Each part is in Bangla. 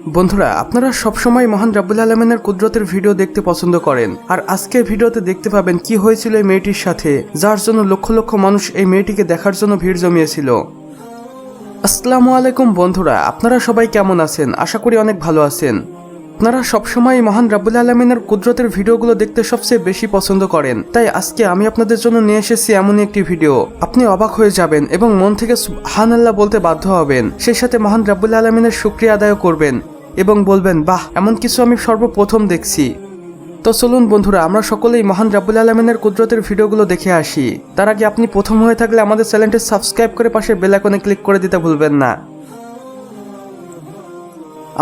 বন্ধুরা, আপনারা সবসময় মহান রাব্বুল আলামিনের কুদরতের ভিডিও দেখতে পছন্দ করেন, আর আজকের ভিডিওতে দেখতে পাবেন কি হয়েছিল এই মেয়েটির সাথে, যার জন্য লক্ষ লক্ষ মানুষ এই মেয়েটিকে দেখার জন্য ভিড় জমিয়েছিল। আসসালামু আলাইকুম বন্ধুরা, আপনারা সবাই কেমন আছেন? আশা করি অনেক ভালো আছেন। আপনারা সবসময় মহান রাব্বুল আলামিনের কুদরতের ভিডিওগুলো দেখতে সবচেয়ে বেশি পছন্দ করেন, তাই আজকে আমি আপনাদের জন্য নিয়ে এসেছি এমনই একটি ভিডিও। আপনি অবাক হয়ে যাবেন এবং মন থেকে সুবহানাল্লাহ বলতে বাধ্য হবেন, সেই সাথে মহান রাব্বুল আলামিনের শুকরিয়া আদায় করবেন এবং বলবেন, বাহ, এমন কিছু আমি সর্বপ্রথম দেখছি। তো চলুন বন্ধুরা, আমরা সকলেই মহান রাব্বুল আলামিনের কুদরতের ভিডিওগুলো দেখে আসি। তার আগে আপনি প্রথম হয়ে থাকলে আমাদের চ্যানেলটি সাবস্ক্রাইব করে পাশে বেল আইকনে ক্লিক করে দিতে ভুলবেন না।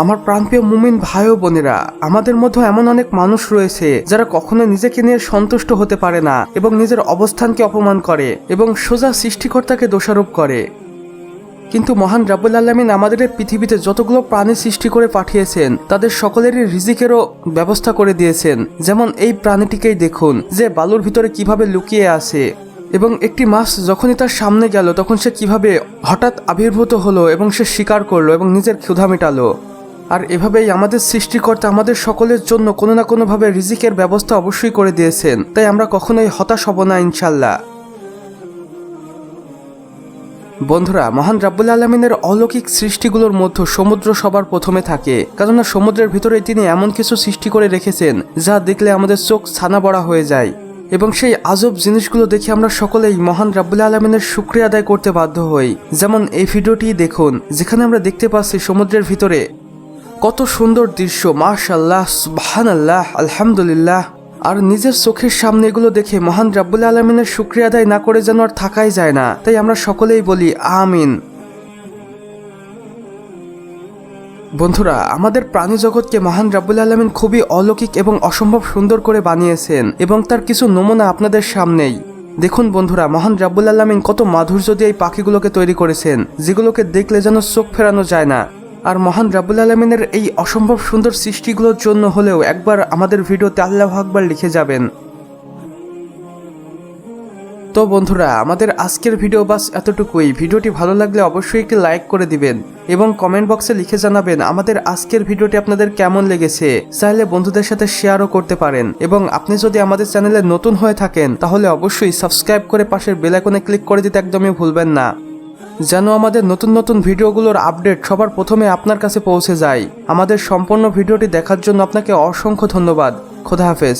আমার প্রাণপ্রিয় মুমিন ভাই ও বোনেরা, আমাদের মধ্যে এমন অনেক মানুষ রয়েছে যারা কখনো নিজেকে নিয়ে সন্তুষ্ট হতে পারে না এবং নিজের অবস্থানকে অপমান করে এবং সোজা সৃষ্টিকর্তাকে দোষারোপ করে। কিন্তু মহান রাব্বুল আলামিন আমাদের পৃথিবীতে যতগুলো প্রাণী সৃষ্টি করে পাঠিয়েছেন তাদের সকলেরই রিজিকেরও ব্যবস্থা করে দিয়েছেন। যেমন এই প্রাণীটিকেই দেখুন, যে বালুর ভিতরে কিভাবে লুকিয়ে আছে, এবং একটি মাছ যখনই তার সামনে গেল তখন সে কিভাবে হঠাৎ আবির্ভূত হলো এবং সে শিকার করলো এবং নিজের ক্ষুধা মেটালো। আর এভাবেই আমাদের সৃষ্টিকর্তা আমাদের সকলের জন্য কোনো না কোনোভাবে রিজিকের ব্যবস্থা অবশ্যই করে দিয়েছেন, তাই আমরা কখনোই হতাশ হব না ইনশাল্লাহ। বন্ধুরা, মহান রাব্বুল আলামিনের অলৌকিক সৃষ্টিগুলোর মধ্যে সমুদ্র সবার প্রথমে থাকে, কেননা সমুদ্রের ভিতরে তিনি এমন কিছু সৃষ্টি করে রেখেছেন যা দেখলে আমাদের চোখ ছানা বড়া হয়ে যায়, এবং সেই আজব জিনিসগুলো দেখে আমরা সকলেই মহান রাব্বুল আলামিনের শুকরিয়া আদায় করতে বাধ্য হই। যেমন এই ভিডিওটি দেখুন, যেখানে আমরা দেখতে পাচ্ছি সমুদ্রের ভিতরে কত সুন্দর দৃশ্য, মাশাআল্লাহ, সুবহানাল্লাহ, আলহামদুলিল্লাহ। আর নিজের চোখের সামনে এগুলো দেখে মহান রাব্বুল আলামিনের শুকরিয়া আদায় না করে যেন আর থাকাই যায় না, তাই আমরা সকলেই বলি আমিন। বন্ধুরা, আমাদের প্রাণী জগৎকে মহান রাব্বুল আলামিন খুবই অলৌকিক এবং অসম্ভব সুন্দর করে বানিয়েছেন, এবং তার কিছু নমুনা আপনাদের সামনেই দেখুন। বন্ধুরা, মহান রাব্বুল আলামিন কত মাধুর্য দিয়ে এই পাখিগুলোকে তৈরি করেছেন, যেগুলোকে দেখলে যেন চোখ ফেরানো যায় না। আর মহান রাব্বুল আলামিনের এই অসম্ভব সুন্দর সৃষ্টিগুলোর জন্য হলেও একবার আমাদের ভিডিওতে আল্লাহু আকবার লিখে যাবেন। তো বন্ধুরা, আমাদের আজকের ভিডিও বাস এতটুকুই। ভিডিওটি ভালো লাগলে অবশ্যই একটি লাইক করে দিবেন এবং কমেন্ট বক্সে লিখে জানাবেন আমাদের আজকের ভিডিওটি আপনাদের কেমন লেগেছে। চাইলে বন্ধুদের সাথে শেয়ারও করতে পারেন, এবং আপনি যদি আমাদের চ্যানেলে নতুন হয়ে থাকেন তাহলে অবশ্যই সাবস্ক্রাইব করে পাশের বেল আইকনে ক্লিক করে দিতে একদমই ভুলবেন না, যেন আমাদের নতুন নতুন ভিডিওগুলোর আপডেট সবার প্রথমে আপনার কাছে পৌঁছে যায়। আমাদের সম্পূর্ণ ভিডিওটি দেখার জন্য আপনাকে অসংখ্য ধন্যবাদ। খোদা হাফেজ।